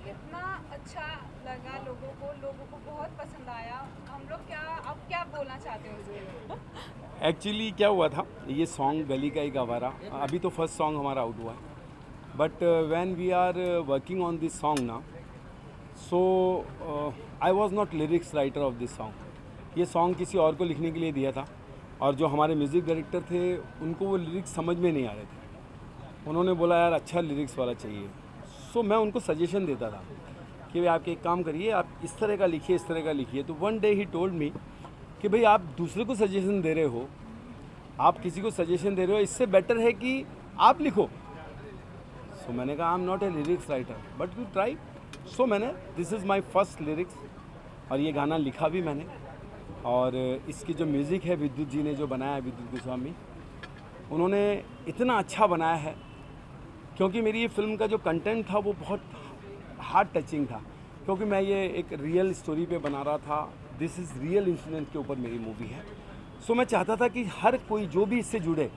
इतना अच्छा लगा लोगों को बहुत पसंद आया। हम लोग क्या अब क्या बोलना चाहते हो उसके लिए? एक्चुअली क्या हुआ था, ये सॉन्ग गली का एक आवारा अभी तो फर्स्ट सॉन्ग हमारा आउट हुआ है, but when we are working on this song ना, so I was not lyrics writer of this song. ये सॉन्ग किसी और को लिखने के लिए दिया था, और जो हमारे म्यूज़िक डायरेक्टर थे उनको वो लिरिक्स समझ में नहीं आ रहे थे। उन्होंने बोला यार अच्छा लिरिक्स वाला चाहिए। सो मैं उनको सजेशन देता था कि भाई आप एक काम करिए, आप इस तरह का लिखिए, इस तरह का लिखिए। तो one day he told me कि भाई आप दूसरे को सजेशन दे रहे हो, आप किसी को सजेशन दे रहे हो, इससे बेटर है कि आप लिखो। सो मैंने कहा I am not a lyrics writer but you try. So मैंने this is my first lyrics, और ये गाना लिखा भी मैंने। और इसकी जो म्यूज़िक है विद्युत जी ने जो बनाया है, विद्युत गोस्वामी, उन्होंने इतना अच्छा बनाया है, क्योंकि मेरी ये फिल्म का जो कंटेंट था वो बहुत हार्ट टचिंग था, क्योंकि मैं ये एक रियल स्टोरी पे बना रहा था। दिस इज़ रियल इंसिडेंट के ऊपर मेरी मूवी है। सो मैं चाहता था कि हर कोई जो भी इससे जुड़े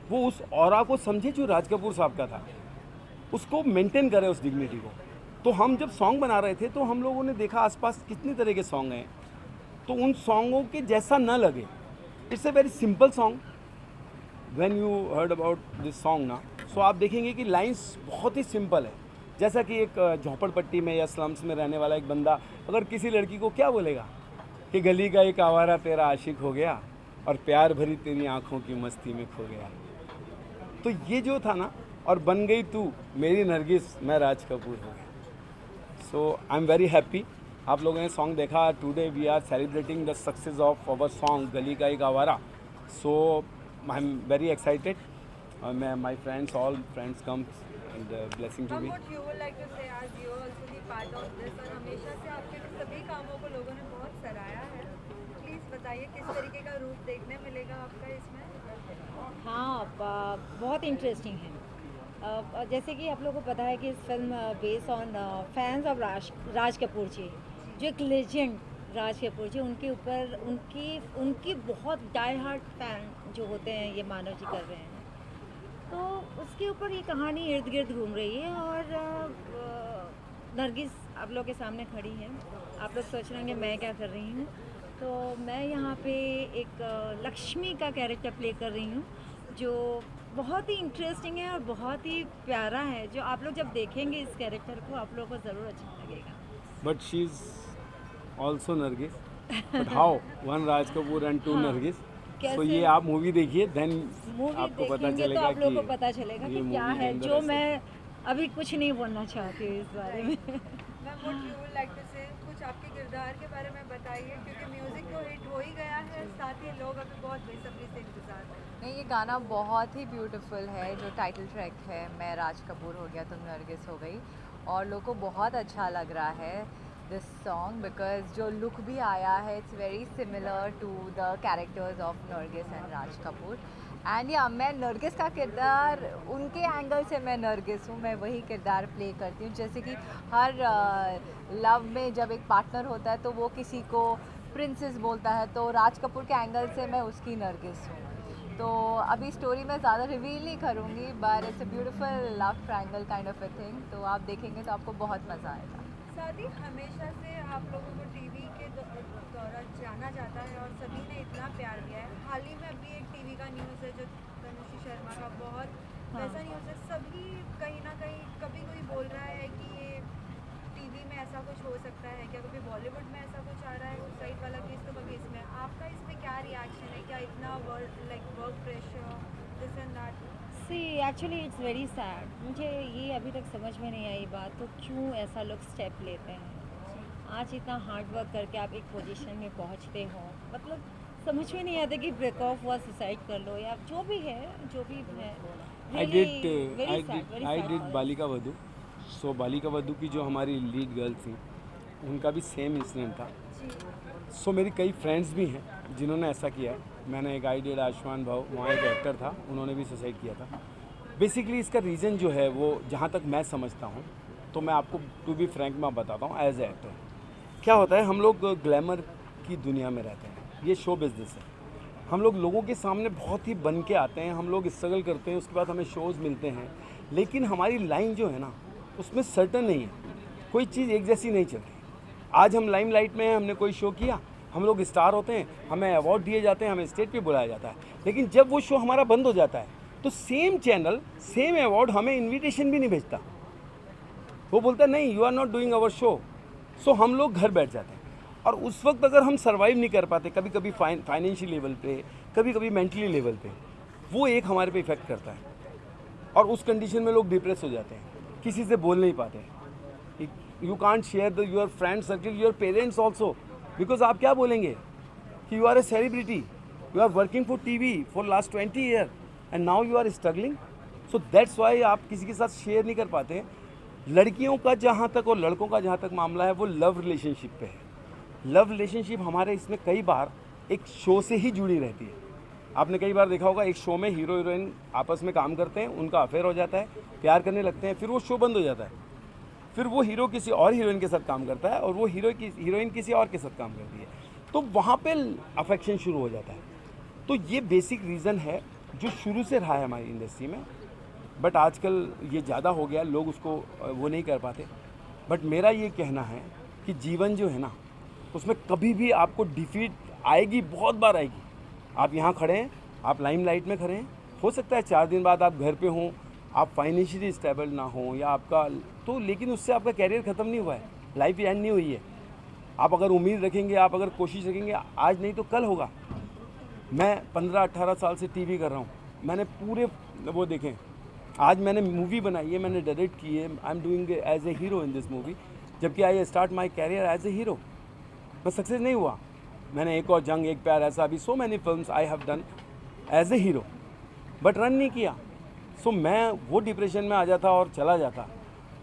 वो उस ऑरा को समझे जो राज कपूर साहब का था, उसको मेंटेन करे, उस डिग्निटी को। तो हम जब सॉन्ग बना रहे थे तो हम लोगों ने देखा आसपास कितने तरह के सॉन्ग हैं, तो उन सॉन्गों के जैसा न लगे। It's a very simple song. When you heard about this song ना, सो आप देखेंगे कि लाइंस बहुत ही सिंपल है। जैसा कि एक झोपड़पट्टी में या स्लम्स में रहने वाला एक बंदा अगर किसी लड़की को क्या बोलेगा कि गली का एक आवारा तेरा आशिक हो गया और प्यार भरी तेरी आंखों की मस्ती में खो गया। तो ये जो था ना, और बन गई तू मेरी नरगिस मैं राज कपूर हो गया। So I am very happy. आप लोगों ने सॉन्ग देखा। Today we are celebrating the success of our song Gali ka Ek Awara. So I am very excited. My friends, all friends come and blessing to Ma'am, me. what you would like to say as you also the part of this और हमेशा से आपके सभी कामों को लोगों ने बहुत सराहा है। प्लीज़ बताइए किस तरीके का रूप देखने मिलेगा आपका इसमें? हाँ, बहुत इंटरेस्टिंग है। जैसे कि आप लोगों को पता है कि इस film based on fans of Raj Kapoor ji, जो एक लेजेंड राज कपूर जी, उनके ऊपर उनकी उनकी बहुत डाई हार्ट फैन जो होते हैं ये मानव जी कर रहे हैं। तो उसके ऊपर ये कहानी इर्द गिर्द घूम रही है। और नरगिस आप लोग के सामने खड़ी है। आप लोग सोच रहे होंगे मैं क्या कर रही हूँ। तो मैं यहाँ पे एक लक्ष्मी का कैरेक्टर प्ले कर रही हूँ, जो बहुत ही इंटरेस्टिंग है और बहुत ही प्यारा है। जो आप लोग जब देखेंगे इस कैरेक्टर को आप लोगों को ज़रूर अच्छा लगेगा। But she is also Nargis. But how one Raj Kapoor and two हाँ, नरगिस। सो कैसे ये आप मूवी देखिए, देन मूवी आपको पता देखेंगे तो चलेगा आप लोगों को कि पता चलेगा ये कि क्या मूवी के है, अंदर जो ऐसे मैं अभी कुछ नहीं बोलना चाहती हूँ इस बारे में। Ma'am, what you would like to say कुछ आपके किरदार के बारे में बताइए, क्योंकि म्यूज़िक तो हिट हो ही गया है, साथ ही लोग अभी बहुत बेसब्री से इंतज़ार कर रहे हैं। नहीं, ये गाना बहुत ही ब्यूटीफुल है। जो टाइटल ट्रैक है मैं राज कपूर हो गया तुम नरगिस हो गई, और लोग को बहुत अच्छा लग रहा है दिस सॉन्ग, बिकॉज जो लुक भी आया है it's very similar to the characters of Nargis and Raj Kapoor. And या मैं नरगिस का किरदार उनके एंगल से मैं नरगिस हूँ, मैं वही किरदार प्ले करती हूँ। जैसे कि हर लव में जब एक पार्टनर होता है तो वो किसी को प्रिंसेस बोलता है, तो राज कपूर के एंगल से मैं उसकी नरगिस हूँ। तो अभी स्टोरी में ज़्यादा रिवील नहीं करूँगी, but it's a beautiful love triangle kind of a thing. तो आप देखेंगे तो आपको बहुत मज़ा आएगा। साथ ही हमेशा से आप लोगों को टीवी के द्वारा जाना जाता है और सभी ने इतना प्यार दिया है। हाल ही में अभी एक टीवी का न्यूज़ है जो तनुश्री शर्मा का बहुत वैसा न्यूज़ है। सभी कहीं ना कहीं कभी कोई बोल रहा है कि ये टीवी में ऐसा कुछ हो सकता है क्या, कभी बॉलीवुड में ऐसा कुछ आ रहा है उस साइड वाला केस, तो कभी इसमें आपका इसमें क्या रिएक्शन है? क्या इतना work pressure this and that? See actually it's very sad. मुझे ये अभी तक समझ में नहीं आई बात, तो क्यों ऐसा लोग स्टेप लेते हैं। आज इतना हार्ड वर्क करके आप एक पोजीशन में पहुंचते हो, मतलब समझ में नहीं आता कि ब्रेक ऑफ हुआ सुसाइड कर लो या जो भी है जो भी है। I really did very sad, very I sad did for Balika Vadhu. सो बालिका वधू की जो हमारी लीड गर्ल थी उनका भी सेम इंसिडेंट था। सो मेरी कई फ्रेंड्स भी हैं जिन्होंने ऐसा किया है। मैंने एक आई डिड आयुष्मान भाव, वहाँ एक एक्टर था, उन्होंने भी सुसाइड किया था। बेसिकली इसका रीज़न जो है वो जहाँ तक मैं समझता हूँ, तो मैं आपको टू बी फ्रैंक मैं बताता हूँ एज ए एक्टर क्या होता है। हम लोग ग्लैमर की दुनिया में रहते हैं, ये शो बिजनेस है। हम लोग लोगों के सामने बहुत ही बन के आते हैं, हम लोग स्ट्रगल करते हैं, उसके बाद हमें शोज़ मिलते हैं, लेकिन हमारी लाइन जो है ना उसमें सर्टन नहीं है। कोई चीज़ एक जैसी नहीं चलती। आज हम लाइमलाइट में हैं, हमने कोई शो किया, हम लोग स्टार होते हैं, हमें अवार्ड दिए जाते हैं, हमें स्टेज पे बुलाया जाता है, लेकिन जब वो शो हमारा बंद हो जाता है तो सेम चैनल सेम अवार्ड हमें इनविटेशन भी नहीं भेजता। वो बोलता है नहीं, you are not doing our show. So हम लोग घर बैठ जाते हैं, और उस वक्त अगर हम सर्वाइव नहीं कर पाते, कभी कभी फाइनेंशियल लेवल पे, कभी कभी मेंटली लेवल पे, वो एक हमारे पे इफेक्ट करता है, और उस कंडीशन में लोग डिप्रेस हो जाते हैं, किसी से बोल नहीं पाते। You can't share the your friend circle, your parents also, because आप क्या बोलेंगे कि you are a celebrity, you are working for TV for last 20 year and now you are struggling. So that's why आप किसी के साथ share नहीं कर पाते। लड़कियों का जहाँ तक और लड़कों का जहाँ तक मामला है, वो लव रिलेशनशिप पे है। लव रिलेशनशिप हमारे इसमें कई बार एक शो से ही जुड़ी रहती है। आपने कई बार देखा होगा, एक शो में हीरो हीरोइन आपस में काम करते हैं, उनका अफेयर हो जाता है, प्यार करने लगते हैं, फिर वो शो बंद हो जाता है, फिर वो हीरो किसी और हीरोइन के साथ काम करता है और वो हीरोइन किसी और के साथ काम करती है, तो वहाँ पे अफेक्शन शुरू हो जाता है। तो ये बेसिक रीज़न है जो शुरू से रहा है हमारी इंडस्ट्री में, बट आजकल ये ज़्यादा हो गया, लोग उसको वो नहीं कर पाते। बट मेरा ये कहना है कि जीवन जो है ना, उसमें कभी भी आपको डिफीट आएगी, बहुत बार आएगी। आप यहाँ खड़े हैं, आप लाइमलाइट में खड़े हैं, हो सकता है 4 दिन बाद आप घर पे हों, आप फाइनेंशियली स्टेबल ना हो, या आपका तो, लेकिन उससे आपका कैरियर ख़त्म नहीं हुआ है, लाइफ एंड नहीं हुई है। आप अगर उम्मीद रखेंगे, आप अगर कोशिश रखेंगे, आज नहीं तो कल होगा। मैं 15-18 साल से टीवी कर रहा हूँ, मैंने पूरे वो देखें, आज मैंने मूवी बनाई है, मैंने डायरेक्ट की है, I am doing as a hero in this movie, जबकि I start my career as a hero. मैं सक्सेस नहीं हुआ, मैंने एक और जंग, एक प्यार, ऐसा अभी so many films I have done as a hero, but run नहीं किया। सो मैं वो डिप्रेशन में आ जाता और चला जाता,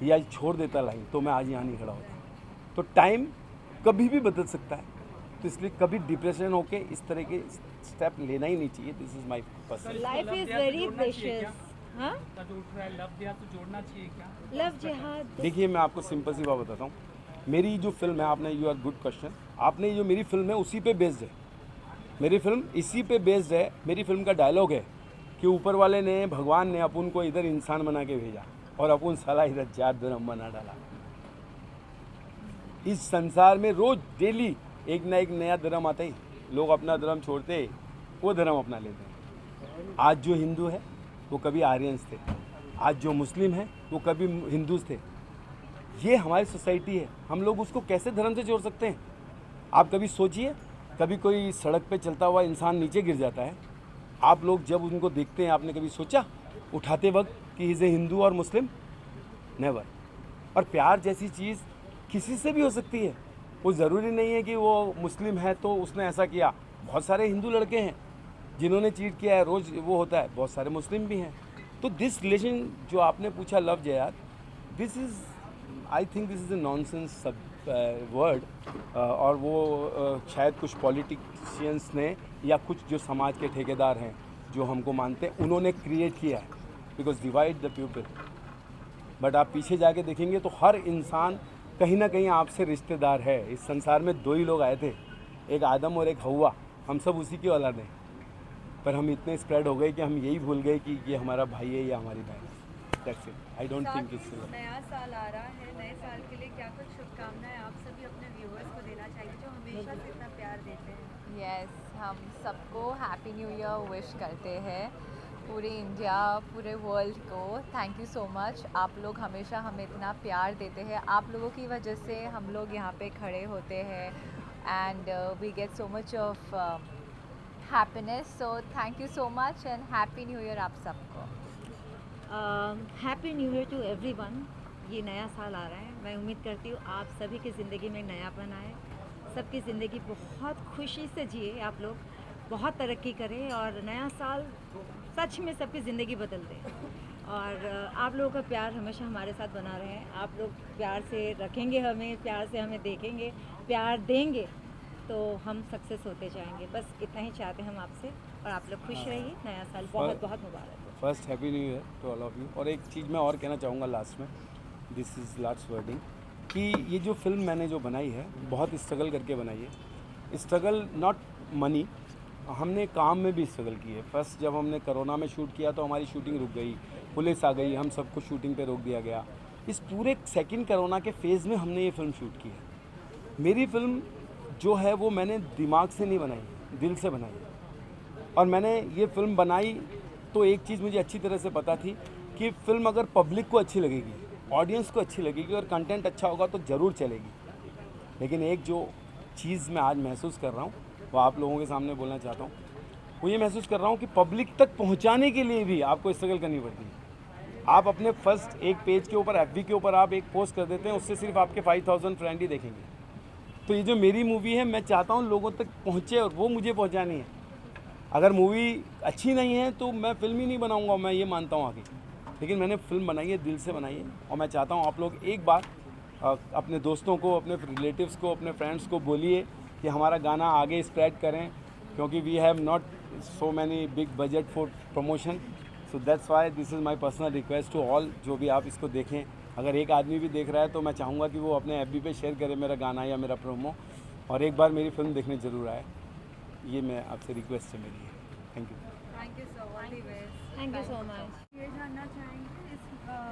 या छोड़ देता लाइन, तो मैं आज यहाँ नहीं खड़ा होता। तो टाइम कभी भी बदल सकता है, तो इसलिए कभी डिप्रेशन होके इस तरह के स्टेप लेना ही नहीं चाहिए। This is my personal. Life is very precious. हाँ, लव जिहाद। देखिए, मैं आपको सिंपल सी बात बताता हूँ, मेरी जो फिल्म है, आपने, यू आर गुड क्वेश्चन, आपने जो मेरी फिल्म है उसी पे बेस्ड है, मेरी फिल्म इसी पे बेस्ड है। मेरी फिल्म का डायलॉग है कि ऊपर वाले ने, भगवान ने अपन को इधर इंसान बना के भेजा और अपन साला इधर जात धर्म बना डाला। इस संसार में रोज डेली एक ना एक नया धर्म आता ही, लोग अपना धर्म छोड़ते, वो धर्म अपना लेते हैं। आज जो हिंदू है वो कभी आर्यंस थे, आज जो मुस्लिम है वो कभी हिंदूज थे। ये हमारी सोसाइटी है, हम लोग उसको कैसे धर्म से जोड़ सकते हैं? आप कभी सोचिए, कभी कोई सड़क पे चलता हुआ इंसान नीचे गिर जाता है, आप लोग जब उनको देखते हैं, आपने कभी सोचा उठाते वक्त कि इज़ ए हिंदू और मुस्लिम? नेवर। और प्यार जैसी चीज़ किसी से भी हो सकती है, वो ज़रूरी नहीं है कि वो मुस्लिम है तो उसने ऐसा किया। बहुत सारे हिंदू लड़के हैं जिन्होंने चीट किया है, रोज़ वो होता है, बहुत सारे मुस्लिम भी हैं। तो दिस रिलेशन जो आपने पूछा, लव जिहाद, this is, I think this is a nonsense word. और वो शायद कुछ पॉलिटिशियंस ने या कुछ जो समाज के ठेकेदार हैं जो हमको मानते हैं, उन्होंने क्रिएट किया है, because divide the people. But आप पीछे जाके देखेंगे तो हर इंसान कहीं ना कहीं आपसे रिश्तेदार है। इस संसार में 2 ही लोग आए थे, एक आदम और एक हव्वा, हम सब उसी की औलाद हैं। पर हम इतने स्प्रेड हो गए कि हम यही भूल गए कि ये हमारा भाई है या हमारी बहन है। That's it. I don't think it's नया साल आ रहा है, नए साल के लिए क्या कुछ शुभकामनाएं आप सभी अपने व्यूअर्स को देना चाहिए जो हमेशा से इतना प्यार देते हैं? यस, हम सबको हैप्पी न्यू ईयर विश करते हैं, पूरे इंडिया, पूरे वर्ल्ड को। थैंक यू सो मच, आप लोग हमेशा हमें इतना प्यार देते हैं। आप लोगों की वजह से हम लोग यहाँ पे खड़े होते हैं and we get so much of happiness. So thank you so much and happy new year आप सबको। Happy new year to everyone. ये नया साल आ रहा है, मैं उम्मीद करती हूँ आप सभी की ज़िंदगी में नयापन आए, सबकी ज़िंदगी बहुत खुशी से जिए, आप लोग बहुत तरक्की करें और नया साल सच में सबकी ज़िंदगी बदल दें। और आप लोगों का प्यार हमेशा हमारे साथ बना रहे। आप लोग प्यार से रखेंगे हमें, प्यार से हमें देखेंगे, प्यार देंगे तो हम सक्सेस होते जाएंगे। बस इतना ही चाहते हैं हम आपसे, और आप लोग खुश रहिए। नया साल बहुत बहुत मुबारक हो। First happy new year to all of you. और एक चीज़ मैं और कहना चाहूँगा लास्ट में, दिस इज़ लास्ट वर्डिंग, कि ये जो फिल्म मैंने जो बनाई है बहुत स्ट्रगल करके बनाई है। स्ट्रगल नॉट मनी, हमने काम में भी स्ट्रगल की है। फर्स्ट जब हमने कोरोना में शूट किया तो हमारी शूटिंग रुक गई, पुलिस आ गई, हम सबको शूटिंग पे रोक दिया गया। इस पूरे सेकंड कोरोना के फेज़ में हमने ये फ़िल्म शूट की है। मेरी फ़िल्म जो है वो मैंने दिमाग से नहीं बनाई, दिल से बनाई है। और मैंने ये फ़िल्म बनाई तो एक चीज़ मुझे अच्छी तरह से पता थी कि फ़िल्म अगर पब्लिक को अच्छी लगेगी, ऑडियंस को अच्छी लगेगी और कंटेंट अच्छा होगा तो ज़रूर चलेगी। लेकिन एक जो चीज़ मैं आज महसूस कर रहा हूँ वो आप लोगों के सामने बोलना चाहता हूँ, वो ये महसूस कर रहा हूँ कि पब्लिक तक पहुँचाने के लिए भी आपको स्ट्रगल करनी पड़ती है। आप अपने फर्स्ट एक पेज के ऊपर FB के ऊपर आप एक पोस्ट कर देते हैं, उससे सिर्फ आपके 5000 फ्रेंड ही देखेंगे। तो ये जो मेरी मूवी है मैं चाहता हूँ लोगों तक पहुँचे और वो मुझे पहुँचानी है। अगर मूवी अच्छी नहीं है तो मैं फ़िल्म ही नहीं बनाऊँगा, मैं ये मानता हूँ आगे। लेकिन मैंने फ़िल्म बनाई है, दिल से बनाई है और मैं चाहता हूँ आप लोग एक बार अपने दोस्तों को, अपने रिलेटिव्स को, अपने फ्रेंड्स को बोलिए कि हमारा गाना आगे स्प्रेड करें, क्योंकि we have not so many big budget for promotion. So that's why this is my personal request to all, जो भी आप इसको देखें। अगर एक आदमी भी देख रहा है तो मैं चाहूँगा कि वो अपने FB पे शेयर करे मेरा गाना या मेरा प्रोमो, और एक बार मेरी फ़िल्म देखने ज़रूर आए। ये मैं आपसे रिक्वेस्ट है मेरी। Thank you so much. Thank you so much. ये जानना चाहेंगे इस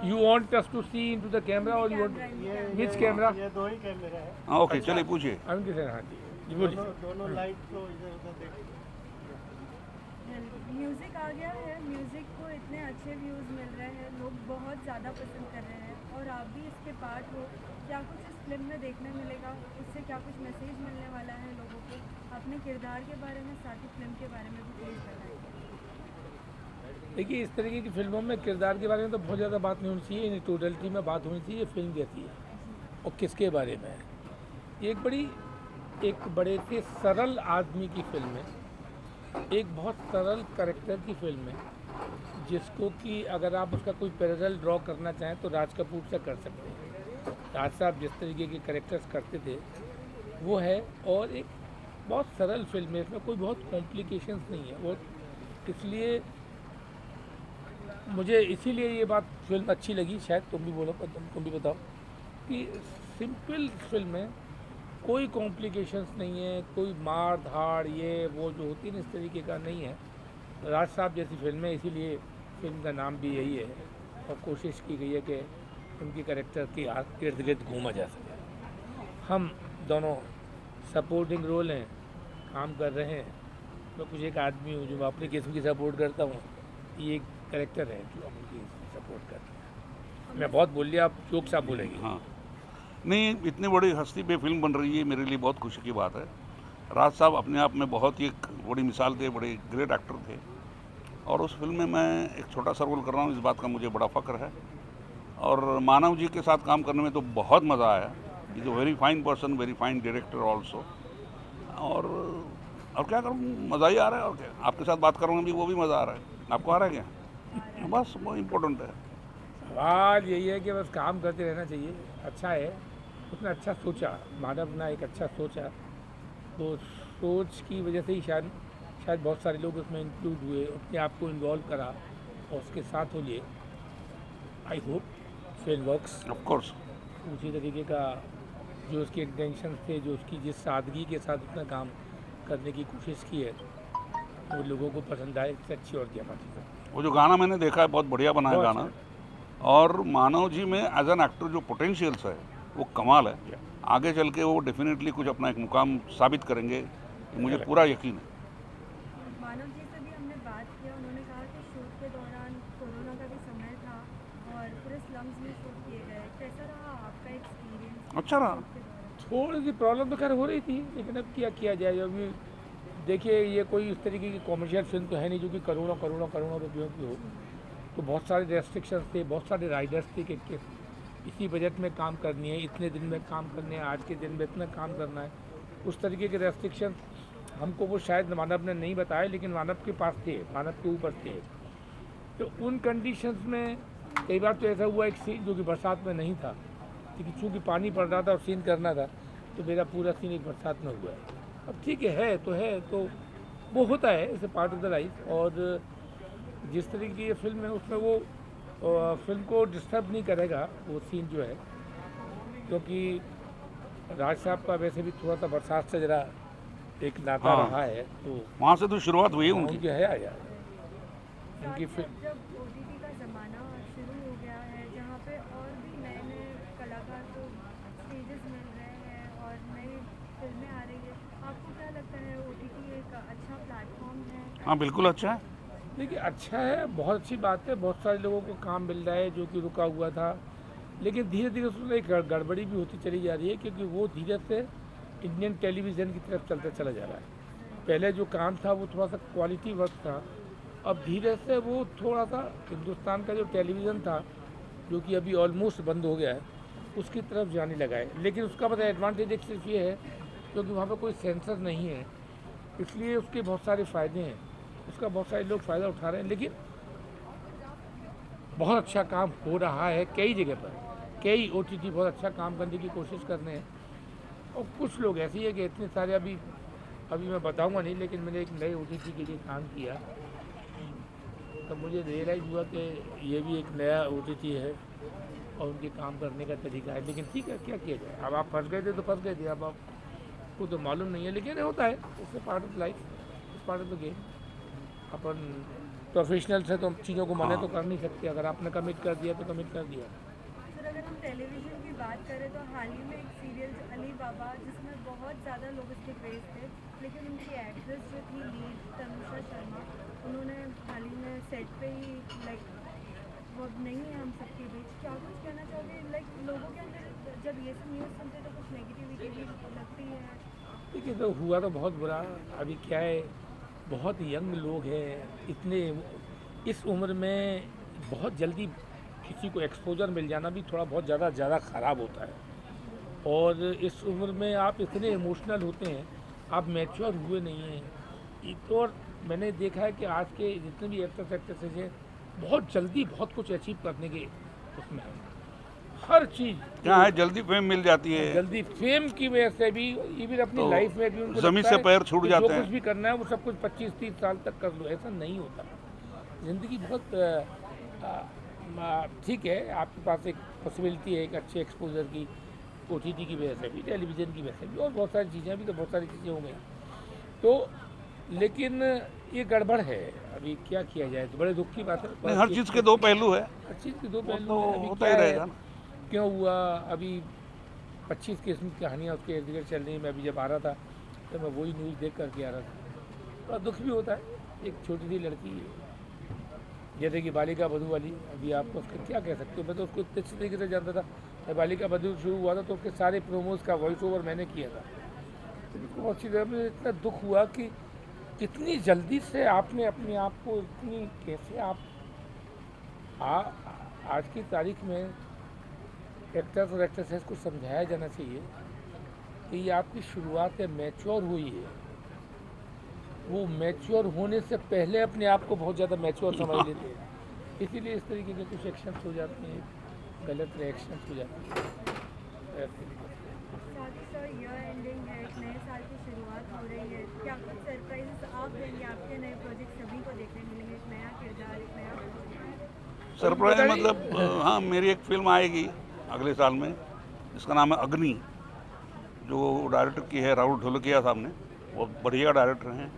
You want us to see into the camera or you want which camera? ये दो ही कैमरा है, हाँ ओके, चलिए पूछिए। अरुण किशन, हाँ जी, जी बोलिए। दोनों लाइट को इधर उधर देखिए। म्यूज़िक आ गया है, म्यूज़िक को इतने अच्छे व्यूज़ मिल रहे हैं, लोग बहुत ज़्यादा पसंद कर रहे हैं और आप भी इसके पार्ट हो। क्या कुछ इस फिल्म में देखने मिलेगा, उससे क्या कुछ मैसेज मिलने वाला है लोगों को? अपने किरदार के बारे में, साथ ही फिल्म के बारे में भी प्लीज़ बताइए। देखिए, इस तरीके की फिल्मों में किरदार के बारे में तो बहुत ज़्यादा बात नहीं होनी चाहिए, इन टोटलिटी में बात होनी चाहिए फिल्म कैसी है और किसके बारे में है। ये एक बड़े से सरल आदमी की फिल्म है, एक बहुत सरल कैरेक्टर की फिल्म है, जिसको कि अगर आप उसका कोई पैरेलल ड्रॉ करना चाहें तो राज कपूर से कर सकते हैं। राज साहब जिस तरीके के कैरेक्टर्स करते थे वो है, और एक बहुत सरल फिल्म है, इसमें कोई बहुत कॉम्प्लिकेशंस नहीं है। वो इसलिए मुझे इसीलिए ये बात फिल्म अच्छी लगी, शायद तुम भी बोलो, तुम भी बताओ, कि सिंपल फिल्म है, कोई कॉम्प्लिकेशंस नहीं है, कोई मार धाड़ ये वो जो होती है ना इस तरीके का नहीं है। राज साहब जैसी फिल्म है, इसीलिए फिल्म का नाम भी यही है और कोशिश की गई है कि उनकी कैरेक्टर के इर्द गिर्द घूमा जा सके। हम दोनों सपोर्टिंग रोल हैं, काम कर रहे हैं। मैं कुछ एक आदमी हूँ जो अपनी किस्म की सपोर्ट करता हूँ, ये एक कैरेक्टर है जो हम उनकी सपोर्ट करते हैं। मैं बहुत बोल लिया, आप चौक साहब बोलेंगे। हाँ नहीं, इतनी बड़ी हस्ती पे फिल्म बन रही है, मेरे लिए बहुत खुशी की बात है। राज साहब अपने आप में बहुत ही एक बड़ी मिसाल थे, बड़े ग्रेट एक्टर थे, और उस फिल्म में मैं एक छोटा सा रोल कर रहा हूँ, इस बात का मुझे बड़ा फ़ख्र है। और मानव जी के साथ काम करने में तो बहुत मज़ा आया। Is a very fine person, very fine director also. और क्या करूँ, मज़ा ही आ रहा है। और क्या, आपके साथ बात कर रहा हूँ भी, वो भी मज़ा आ रहा है। आपको आ रहा है क्या? बस वो इम्पोर्टेंट है। सवाल यही है कि बस काम करते रहना चाहिए। अच्छा है, उसने अच्छा सोचा, मानव ने एक अच्छा सोचा, तो सोच की वजह से ही शायद बहुत सारे लोग उसमें इंक्लूड हुए, अपने आप को इन्वॉल्व करा और उसके साथ हो लिए। I hope film works. Of course उसी तरीके का जो उसके इंटेंशन थे, जो उसकी जिस सादगी के साथ उसने काम करने की कोशिश की है, वो लोगों को पसंद आए, इससे अच्छी और क्या बात है। वो जो गाना मैंने देखा है, बहुत बढ़िया बना है बहुत गाना। और मानव जी में एज एन एक्टर जो पोटेंशियल्स है वो कमाल है। आगे चल के वो डेफिनेटली कुछ अपना एक मुकाम साबित करेंगे, मुझे पूरा यकीन है। मानव जी से भी हमने बात किया, उन्होंने कहा कि शूट के दौरान कोरोना का भी समय था और पूरे स्लम्स में शूट किए गए। कैसा रहा आपका एक्सपीरियंस? अच्छा रहा। थोड़ी सी प्रॉब्लम तो खैर हो रही थी, लेकिन अब क्या किया जाए। अभी देखिए, ये कोई इस तरीके की कॉमर्शियल फिल्म तो है नहीं जो कि करोड़ों रुपयों की हो। तो बहुत सारे रेस्ट्रिक्शंस थे, बहुत सारे राइडर्स थे कि इसी बजट में काम करनी है, इतने दिन में काम करने हैं, आज के दिन में इतना काम करना है। उस तरीके के रेस्ट्रिक्शन हमको वो शायद मानव ने नहीं बताया, लेकिन मानव के पास थे, मानव के ऊपर थे। तो उन कंडीशंस में कई बार तो ऐसा हुआ, एक सीन जो कि बरसात में नहीं था, क्योंकि चूँकि पानी पड़ रहा था और सीन करना था, तो मेरा पूरा सीन एक बरसात में हुआ है। अब ठीक है तो वो होता है, इसे पार्ट ऑफ द लाइफ। और जिस तरीके की ये फिल्म है उसमें वो फिल्म को डिस्टर्ब नहीं करेगा वो सीन जो है, क्योंकि राज साहब का वैसे भी थोड़ा सा बरसात से जरा एक नाता हाँ। रहा है, तो वहाँ से तो शुरुआत हुई है उनकी। उनकी है आया उनकी साथ फिल्म। जब OTT का ज़माना शुरू हो गया है, जहाँ पे और भी नए का अच्छा प्लेटफॉर्म है? हाँ बिल्कुल अच्छा है। देखिए अच्छा है, बहुत अच्छी बात है, बहुत सारे लोगों को काम मिल रहा है जो कि रुका हुआ था, लेकिन धीरे धीरे उसमें एक गड़बड़ी भी होती चली जा रही है, क्योंकि वो धीरे से इंडियन टेलीविज़न की तरफ चलता चला जा रहा है। पहले जो काम था वो थोड़ा सा क्वालिटी वर्क था, अब धीरे से वो थोड़ा सा हिंदुस्तान का जो टेलीविज़न था जो कि अभी ऑलमोस्ट बंद हो गया है, उसकी तरफ जाने लगा है। लेकिन उसका बड़ा एडवांटेज एक सिर्फ ये है क्योंकि वहाँ पर कोई सेंसर नहीं है, इसलिए उसके बहुत सारे फ़ायदे हैं, उसका बहुत सारे लोग फ़ायदा उठा रहे हैं। लेकिन बहुत अच्छा काम हो रहा है कई जगह पर, कई OTT बहुत अच्छा काम करने की कोशिश कर रहे हैं, और कुछ लोग ऐसे ही है कि इतने सारे अभी मैं बताऊंगा नहीं, लेकिन मैंने एक नए OTT के लिए काम किया तो मुझे रियलाइज़ हुआ कि ये भी एक नया OTT है और उनके काम करने का तरीका है। लेकिन ठीक है, क्या किया जाए, अब आप फंस गए थे तो फंस गए थे, अब आपको तो मालूम नहीं है, लेकिन होता है, इससे पार्ट ऑफ लाइफ, इस part of the game. Upon professional से तो चीज़ों को मना तो कर नहीं सकते, अगर आपने कमिट कर दिया तो कमिट कर दिया। सर अगर हम टेलीविज़न की बात करें तो हाल ही में एक सीरियल अली बाबा, जिसमें बहुत ज़्यादा लोग इसके क्रेज थे, लेकिन उनकी एक्ट्रेस जो थी लीड तनुषा शर्मा, उन्होंने हाल ही में सेट पे ही वो अब नहीं है हम सबके बीच। क्या कुछ कहना चाहोगे, लोगों के अंदर जब ये सब न्यूज़ सुनते तो कुछ नेगेटिविटी भी लगती है? देखिए तो हुआ तो बहुत बुरा, अभी क्या है, बहुत यंग लोग हैं, इतने इस उम्र में बहुत जल्दी किसी को एक्सपोजर मिल जाना भी थोड़ा बहुत ज़्यादा ख़राब होता है। और इस उम्र में आप इतने इमोशनल होते हैं, आप मैच्योर हुए नहीं हैं। तो और मैंने देखा है कि आज के जितने भी एक्टर्स एक्ट्रेसेस हैं, बहुत जल्दी बहुत कुछ अचीव करने के उसमें हैं। हर चीज़ क्या है, जल्दी फेम मिल जाती है, जल्दी फेम की वजह से भी, इवन अपनी तो लाइफ में भी उनको ज़मीन लगता से है पैर छूट कि जाते जो हैं। कुछ भी करना है वो सब कुछ 25-30 साल तक कर लो, ऐसा नहीं होता। ज़िंदगी बहुत ठीक है, आपके पास एक पॉसिबिलिटी है एक अच्छे एक्सपोजर की, OTT की वजह से भी, टेलीविज़न की वजह से भी, और बहुत सारी चीज़ें भी, तो बहुत सारी चीज़ें हो गई तो, लेकिन ये गड़बड़ है। अभी क्या किया जाए, तो बड़े दुख की बात है। नहीं, हर चीज़ के दो पहलू है, हर चीज़ के दो पहलू तो हैं। अभी होता क्या ही है, रहेगा ना। क्यों हुआ, अभी 25 किस्म की कहानियाँ उसके इर्द गिर्द चल रही हैं। मैं अभी जब आ रहा था तो मैं वही न्यूज़ देख करके आ रहा था, बड़ा दुख भी होता है। एक छोटी सी लड़की जैसे कि बालिका बधू वाली, अभी आपको उसका क्या कह सकते हो, मैं तो उसको इतने अच्छी तरीके से जानता था। मैं बालिका बधू शुरू हुआ था तो उसके सारे प्रोमोज का वॉइस ओवर मैंने किया था, तो बहुत अच्छी तरह मुझे इतना दुख हुआ कि कितनी जल्दी से आपने अपने आप को इतनी, कैसे आप आज की तारीख में एक्टर्स और एक्ट्रेसेस को समझाया जाना चाहिए कि ये आपकी शुरुआत है, मैच्योर हुई है। वो मैच्योर होने से पहले अपने आप को बहुत ज़्यादा मैच्योर समझ लेते हैं, इसीलिए इस तरीके के कुछ एक्शंस हो जाते हैं, गलत रिएक्शंस हो जाते हैं। साथ ही सर ईयर एंडिंग है, एक नए साल की शुरुआत हो रही है, क्या कुछ सरप्राइजेस आप देंगे? आपके नए प्रोजेक्ट सभी को देखने मिलेंगे, एक नया किरदार, एक नया प्रोजेक्ट? सरप्राइज मतलब हाँ, मेरी एक फिल्म आएगी अगले साल में, इसका नाम है अग्नि, जो डायरेक्टर की है राहुल ढोलकिया साहब ने, बहुत बढ़िया डायरेक्टर हैं।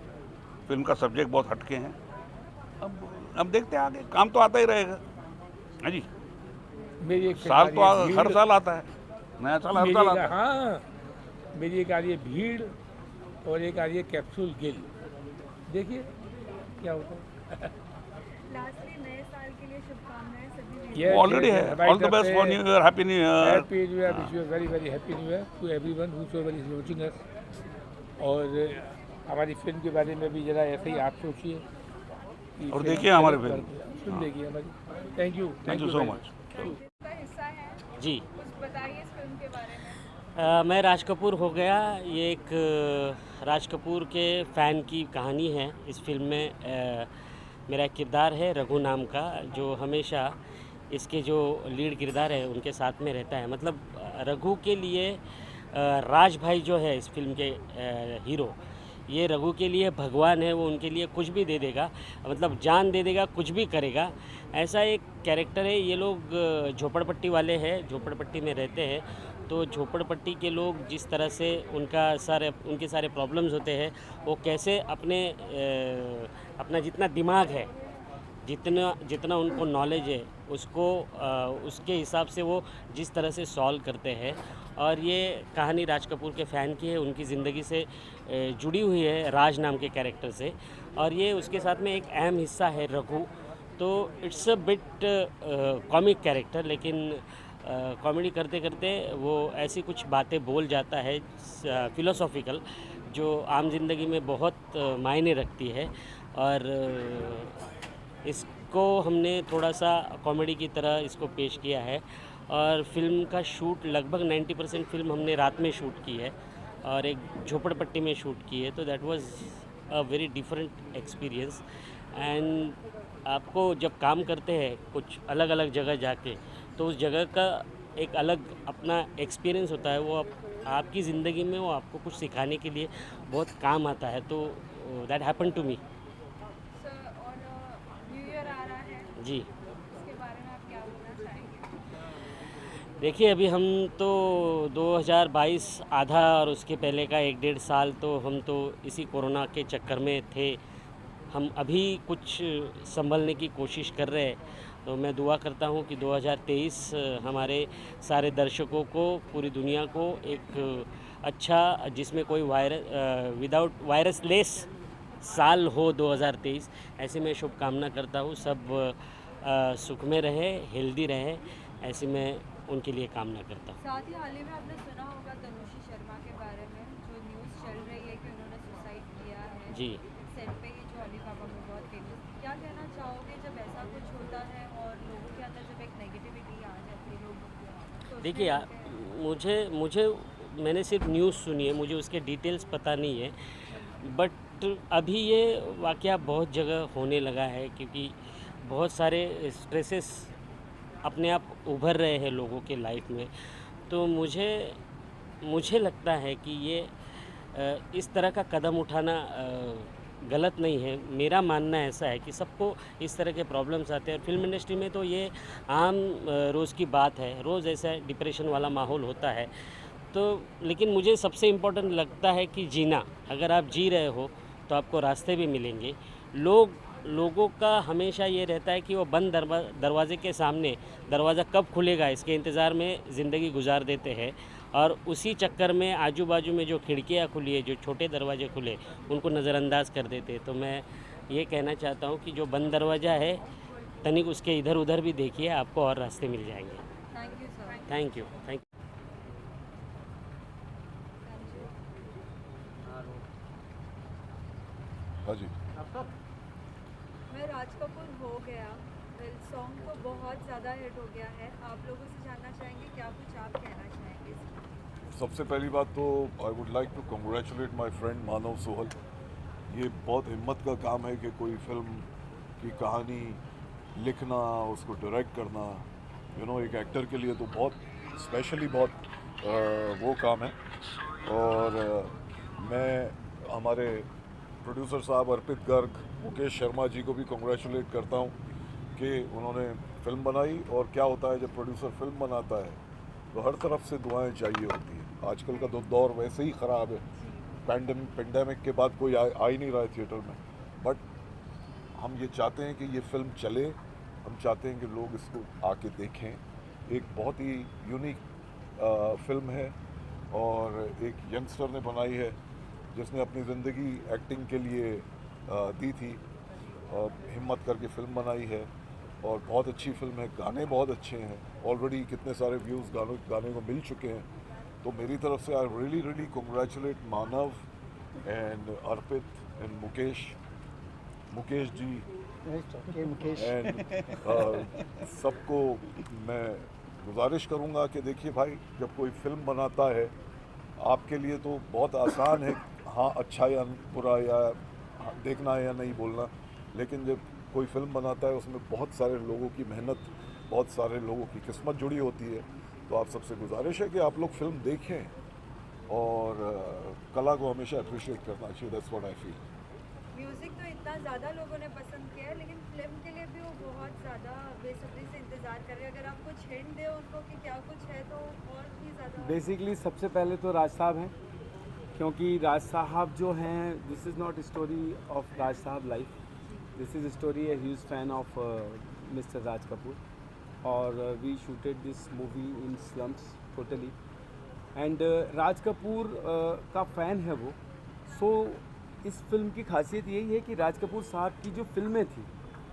फिल्म का सब्जेक्ट बहुत हटके हैं। अब देखते हैं आगे, काम तो आता ही रहेगा। हाँ जी, मेरी एक साल तो हर साल आता है, नया साल हर साल आता है। हाँ, मेरी एक आ रही है भीड़ और एक आ रही है कैप्सूल गिल, देखिए क्या होता है। लास्टली नए साल के लिए शुभकामनाएं सभी Yes, ऑलरेडी yes, है, yes. All the best for new year, happy new year. Happy new year, wish you very very happy new year to everyone whosoever is watching us. और हमारी फिल्म के बारे में भी जरा ऐसे ही आप सोचिए कि और फिल्म देखिए हमारी फिल्म। सुन देखिए हमारी। Thank you so much. का हिस्सा है, जी कुछ बताइए इस फिल्म के बारे में। मैं राज कपूर हो गया। ये एक राज कपूर के फ़ैन की कहानी है। इस फिल्म में मेरा एक किरदार है रघु नाम का, जो हमेशा इसके जो लीड किरदार है उनके साथ में रहता है। मतलब रघु के लिए राज भाई जो है इस फिल्म के हीरो, ये रघु के लिए भगवान है। वो उनके लिए कुछ भी दे देगा, मतलब जान दे देगा, कुछ भी करेगा, ऐसा एक कैरेक्टर है। ये लोग झोपड़पट्टी वाले हैं, झोपड़पट्टी में रहते हैं। तो झोपड़पट्टी के लोग जिस तरह से उनके सारे प्रॉब्लम्स होते हैं, वो कैसे अपना जितना दिमाग है, जितना उनको नॉलेज है, उसको उसके हिसाब से वो जिस तरह से सॉल्व करते हैं। और ये कहानी राज कपूर के फ़ैन की है, उनकी ज़िंदगी से जुड़ी हुई है राज नाम के कैरेक्टर से। और ये उसके साथ में एक अहम हिस्सा है रघु। तो it's a bit comic character, लेकिन कॉमेडी करते करते वो ऐसी कुछ बातें बोल जाता है फिलोसॉफिकल, जो आम ज़िंदगी में बहुत मायने रखती है। और इसको हमने थोड़ा सा कॉमेडी की तरह इसको पेश किया है। और फिल्म का शूट लगभग 90% फिल्म हमने रात में शूट की है और एक झोपड़पट्टी में शूट की है। तो that was a very different experience. And आपको जब काम करते हैं कुछ अलग अलग जगह जाके, तो उस जगह का एक अलग अपना एक्सपीरियंस होता है। वो आपकी ज़िंदगी में वो आपको कुछ सिखाने के लिए बहुत काम आता है। तो that happen to me. Sir, और न्यू ईयर आ रहा है, जी उसके बारे में आप क्या बोलना चाहेंगे? देखिए, अभी हम तो 2022 आधा और उसके पहले का 1-1.5 साल तो हम तो इसी कोरोना के चक्कर में थे। हम अभी कुछ संभलने की कोशिश कर रहे हैं। तो मैं दुआ करता हूँ कि 2023 हमारे सारे दर्शकों को, पूरी दुनिया को एक अच्छा, जिसमें कोई विदाउट वायरस लेस साल हो 2023। ऐसे मैं शुभकामना करता हूँ। सब सुख में रहे, हेल्दी रहे, ऐसे मैं उनके लिए कामना करता हूँ। साथ ही हाल ही में आपने सुना होगा तनुषी शर्मा के बारे में, जो न्यूज़ चल रही है कि उन्होंने सुसाइड किया है जी। सेट पे ही, जो अली बाबा में बहुत फेमस। क्या कहना चाहोगे जब ऐसा कुछ होता है और लोगों के अंदर जब एक नेगेटिविटी आ जाती है, लोग देखिए, मुझे मैंने सिर्फ न्यूज़ सुनी है, मुझे उसके डिटेल्स पता नहीं है। बट अभी ये वाक़या बहुत जगह होने लगा है, क्योंकि बहुत सारे स्ट्रेसेस अपने आप उभर रहे हैं लोगों के लाइफ में। तो मुझे लगता है कि ये इस तरह का कदम उठाना गलत नहीं है। मेरा मानना ऐसा है कि सबको इस तरह के प्रॉब्लम्स आते हैं। फिल्म इंडस्ट्री में तो ये आम रोज़ की बात है, रोज़ ऐसा डिप्रेशन वाला माहौल होता है। तो लेकिन मुझे सबसे इम्पोर्टेंट लगता है कि जीना, अगर आप जी रहे हो तो आपको रास्ते भी मिलेंगे। लोगों का हमेशा ये रहता है कि वो बंद दरवाजे के सामने दरवाज़ा कब खुलेगा इसके इंतज़ार में ज़िंदगी गुजार देते हैं। और उसी चक्कर में आजू बाजू में जो खिड़कियाँ खुली है, जो छोटे दरवाजे खुले, उनको नज़रअंदाज कर देते हैं। तो मैं ये कहना चाहता हूँ कि जो बंद दरवाज़ा है, तनिक उसके इधर उधर भी देखिए, आपको और रास्ते मिल जाएंगे। Thank you sir. Thank you. हाँ जी। मैं राज कपूर हो गया, सॉन्ग तो बहुत ज़्यादा हिट हो गया है। आप लोगों से जानना चाहेंगे क्या कुछ आप कहना चाहेंगे इसमें? सबसे पहली बात तो I would like to congratulate my friend Manav Sohal. ये बहुत हिम्मत का काम है कि कोई फिल्म की कहानी लिखना, उसको डायरेक्ट करना, एक एक्टर के लिए तो बहुत स्पेशली बहुत वो काम है। और मैं हमारे प्रोड्यूसर साहब अर्पित गर्ग, मुकेश शर्मा जी को भी कंग्रेचुलेट करता हूँ कि उन्होंने फिल्म बनाई। और क्या होता है जब प्रोड्यूसर फिल्म बनाता है तो हर तरफ से दुआएं चाहिए होती हैं। आजकल का तो दौर वैसे ही ख़राब है, पेंडेमिक के बाद कोई आ ही नहीं रहा है थिएटर में। बट हम ये चाहते हैं कि ये फिल्म चले, हम चाहते हैं कि लोग इसको आके देखें। एक बहुत ही यूनिक फिल्म है और एक यंगस्टर ने बनाई है जिसने अपनी ज़िंदगी एक्टिंग के लिए दी थी, हिम्मत करके फिल्म बनाई है और बहुत अच्छी फिल्म है। गाने बहुत अच्छे हैं, ऑलरेडी कितने सारे व्यूज़ गाने को मिल चुके हैं। तो मेरी तरफ से I really congratulate Manav and Arpit and Mukesh ji and सबको मैं गुजारिश करूँगा कि देखिए भाई, जब कोई फिल्म बनाता है आपके लिए तो बहुत आसान है, हाँ अच्छा या बुरा या देखना है या नहीं बोलना, लेकिन जब कोई फिल्म बनाता है उसमें बहुत सारे लोगों की मेहनत, बहुत सारे लोगों की किस्मत जुड़ी होती है। तो आप सबसे गुजारिश है कि आप लोग फिल्म देखें और कला को हमेशा अप्रिशिएट करना चाहिए। That's what I feel. Music तो इतना ज़्यादा लोगों ने पसंद किया है, लेकिन फिल्म के लिए भी वो बहुत ज़्यादा बेसब्री से इंतज़ार कर रहे हैं। अगर आप कुछ हिंट दें उनको कि क्या कुछ है तो और भी ज़्यादा। बेसिकली सबसे पहले तो राज साहब हैं, क्योंकि राज साहब जो हैं, this is not story of Raj साहब life, this is story a huge fan of mister Raj Kapoor. और we shooted this movie in slums totally. And Raj Kapoor का फ़ैन है वो। सो इस फिल्म की खासियत यही है कि राज कपूर साहब की जो फिल्में थी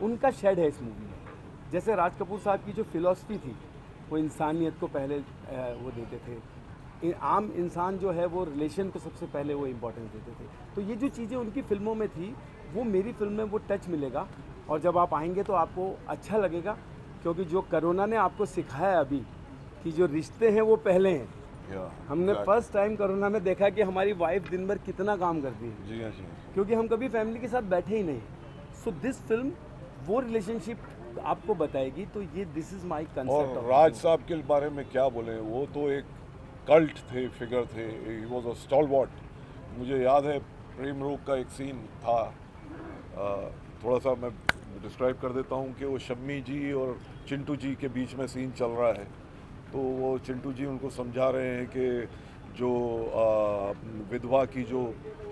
उनका शेड है इस मूवी में। जैसे राज कपूर साहब की जो फिलॉसफी थी वो इंसानियत को पहले वो देते थे, आम इंसान जो है वो रिलेशन को सबसे पहले वो इम्पोर्टेंस देते थे। तो ये जो चीज़ें उनकी फ़िल्मों में थी वो मेरी फिल्म में वो टच मिलेगा, और जब आप आएंगे तो आपको अच्छा लगेगा, क्योंकि जो कोरोना ने आपको सिखाया अभी कि जो रिश्ते हैं वो पहले हैं। हमने फर्स्ट टाइम कोरोना में देखा कि हमारी वाइफ दिन भर कितना काम करती है। जी हाँ जी। क्योंकि हम कभी फैमिली के साथ बैठे ही नहीं। सो दिस फिल्म वो रिलेशनशिप आपको बताएगी। तो ये दिस इज़ माई कंसेप्ट। और राज साहब के बारे में क्या बोले, वो तो एक कल्ट थे, फिगर थे, ही वॉज अ स्टॉलवर्ट। मुझे याद है प्रेम रोग का एक सीन था, थोड़ा सा मैं डिस्क्राइब कर देता हूँ कि वो शम्मी जी और चिंटू जी के बीच में सीन चल रहा है। तो वो चिंटू जी उनको समझा रहे हैं कि जो विधवा की जो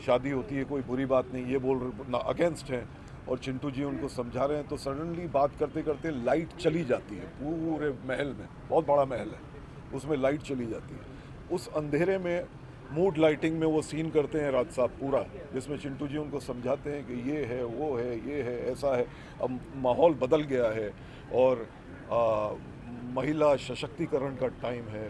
शादी होती है कोई बुरी बात नहीं, ये बोल रहे अगेंस्ट हैं, और चिंटू जी उनको समझा रहे हैं। तो सडनली बात करते करते लाइट चली जाती है पूरे महल में, बहुत बड़ा महल है, उसमें लाइट चली जाती है। उस अंधेरे में मूड लाइटिंग में वो सीन करते हैं राज साहब पूरा, जिसमें चिंटू जी उनको समझाते हैं कि ये है, वो है, ये है, ऐसा है। अब माहौल बदल गया है और महिला सशक्तिकरण का टाइम है,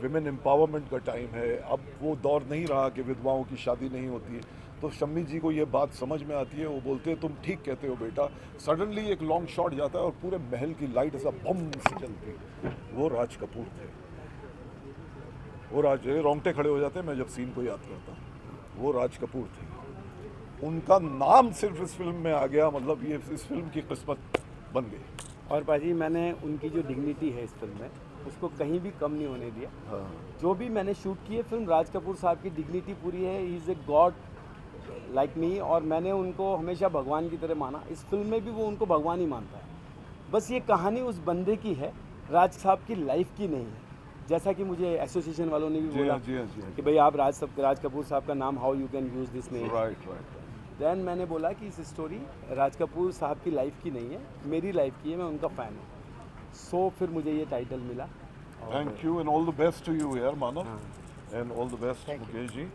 विमेन एम्पावरमेंट का टाइम है। अब वो दौर नहीं रहा कि विधवाओं की शादी नहीं होती है। तो शम्मी जी को ये बात समझ में आती है, वो बोलते हैं तुम ठीक कहते हो बेटा। सडनली एक लॉन्ग शॉट जाता है और पूरे महल की लाइट ऐसा बम से जलती है। वो राज कपूर थे, वो रोंगटे खड़े हो जाते हैं मैं जब सीन को याद करता हूँ। वो राज कपूर थे, उनका नाम सिर्फ इस फिल्म में आ गया, मतलब ये इस फिल्म की किस्मत बन गई। और पाजी मैंने उनकी जो डिग्निटी है इस फिल्म में उसको कहीं भी कम नहीं होने दिया। जो भी मैंने शूट की है फिल्म, राज कपूर साहब की डिग्निटी पूरी है। He is a god like me, और मैंने उनको हमेशा भगवान की तरह माना। इस फिल्म में भी वो उनको भगवान ही मानता है। बस ये कहानी उस बंदे की है, राज साहब की लाइफ की नहीं है। जैसा कि मुझे एसोसिएशन वालों ने भी बोला कि भाई आप राज कपूर साहब का नाम, how you can use this name. Right. Then मैंने बोला कि इस स्टोरी राज कपूर साहब की लाइफ की नहीं है, मेरी लाइफ की है, मैं उनका फ़ैन हूँ। सो फिर मुझे ये टाइटल मिला। Thank you and all the best to you यार Manav, and all the best Mukesh ji,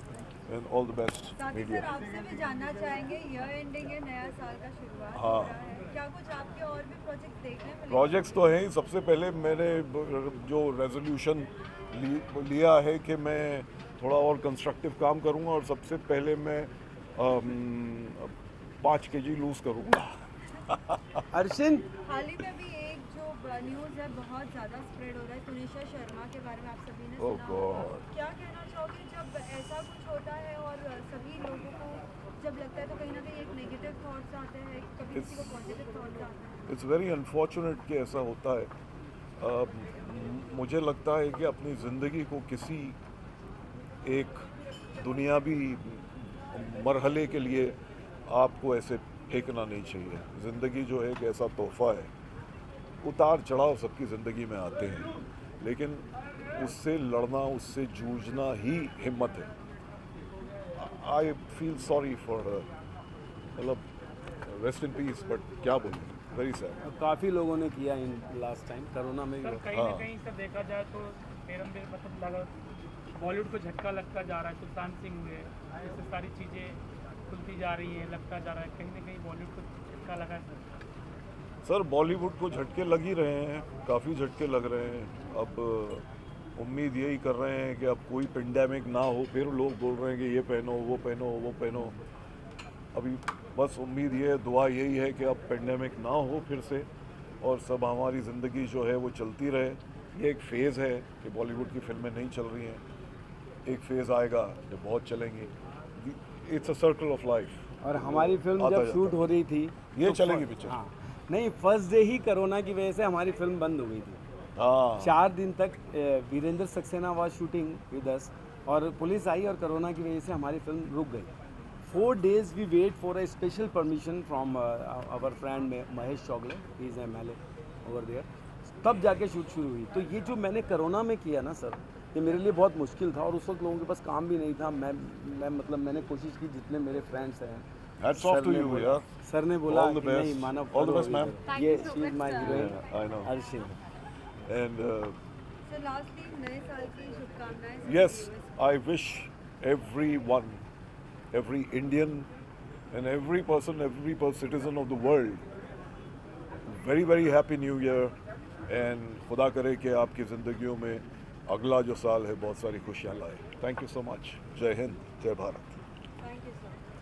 and all the best साथ ही सर मीडिया। आपसे भी जानना चाहेंगे, ईयर एंडिंग है, नया साल का शुरुआत हाँ। हो रहा है, क्या कुछ आपके और भी प्रोजेक्ट देखने मिले? प्रोजेक्ट्स तो हैं ही। सबसे पहले मैंने जो रेजोल्यूशन लिया है कि मैं थोड़ा और कंस्ट्रक्टिव काम करूंगा, और सबसे पहले मैं 5 kg लूज़ करूंगा। अर्शिन, हाल ही में भी एक जो न्यूज़ है बहुत ज़्यादा स्प्रेड हो रहा है, तुनिशा शर्मा के बारे में आप सभी ने Oh सुना होगा। God. क्या कहना चाहोगे जब ऐसा कुछ होता है और सभी लोगों को जब लगता है तो कहीं ना कहीं एक नेगेटिव थॉट्स आते हैं, कभी किसी को पॉजिटिव थॉट्स आते हैं? इट्स वेरी अनफॉर्चुनेट कि ऐसा होता है। मुझे लगता है कि अपनी ज़िंदगी को किसी एक दुनियावी मरहले के लिए आपको ऐसे फेंकना नहीं चाहिए। ज़िंदगी जो है एक ऐसा तोहफ़ा है, उतार चढ़ाव सबकी ज़िंदगी में आते हैं, लेकिन उससे लड़ना, उससे जूझना ही हिम्मत है। आई फील सॉरी फॉर, मतलब रेस्ट इन पीस, बट क्या बोलूँ, वेरी सैड। काफ़ी लोगों ने किया इन लास्ट टाइम कोरोना में भी। सर कहीं ना कहीं सर देखा जाए तो मतलब लगा बॉलीवुड को झटका लगता जा रहा है। सुल्तान सिंह हुए, इससे सारी चीज़ें खुलती जा रही हैं, लगता जा रहा है कहीं ना कहीं बॉलीवुड को झटका लगा है सर। बॉलीवुड को झटके लग ही रहे हैं, काफ़ी झटके लग रहे हैं। अब उम्मीद यही कर रहे हैं कि अब कोई पेंडेमिक ना हो। फिर लोग बोल रहे हैं कि ये पहनो, वो पहनो, वो पहनो। अभी बस उम्मीद ये है, दुआ यही है कि अब पेंडेमिक ना हो फिर से, और सब हमारी ज़िंदगी जो है वो चलती रहे। ये एक फ़ेज़ है कि बॉलीवुड की फिल्में नहीं चल रही हैं, एक फ़ेज़ आएगा जब बहुत चलेंगी। It's a circle of life. और हमारी फिल्म आता जब जाता शूट हो रही थी ये तो चलेगी पिक्चर। हाँ, नहीं, फर्स्ट डे ही कोरोना की वजह से हमारी फिल्म बंद हो गई थी। हाँ 4 दिन तक Virendra Saxena was shooting with us, और पुलिस आई और कोरोना की वजह से हमारी फिल्म रुक गई। 4 days we wait for a special permission from our friend Mahesh Chougule, he is MLA over there, तब जाके शूट शुरू हुई। तो ये जो मैंने कोरोना में किया ना सर, ये मेरे लिए बहुत मुश्किल था, और उस वक्त लोगों के पास काम भी नहीं था। मैं मतलब मैंने कोशिश की, जितने मेरे फ्रेंड्स हैं, Hats off to you, यार। सर ने बोला All the कि best. नहीं मानव, All the करो best, ma'am. ये she is my heroine Yeah, I know. Arshin. And sir lastly नए साल की शुभकामनाएं सभी Yes, viewers I wish everyone, every Indian and every citizen of the world very very happy new year and खुदा करे कि आपकी ज़िंदगियों में अगला जो साल है बहुत सारी खुशियाँ लाए. Thank you so much. जय हिंद, जय भारत. को। Thank you sir.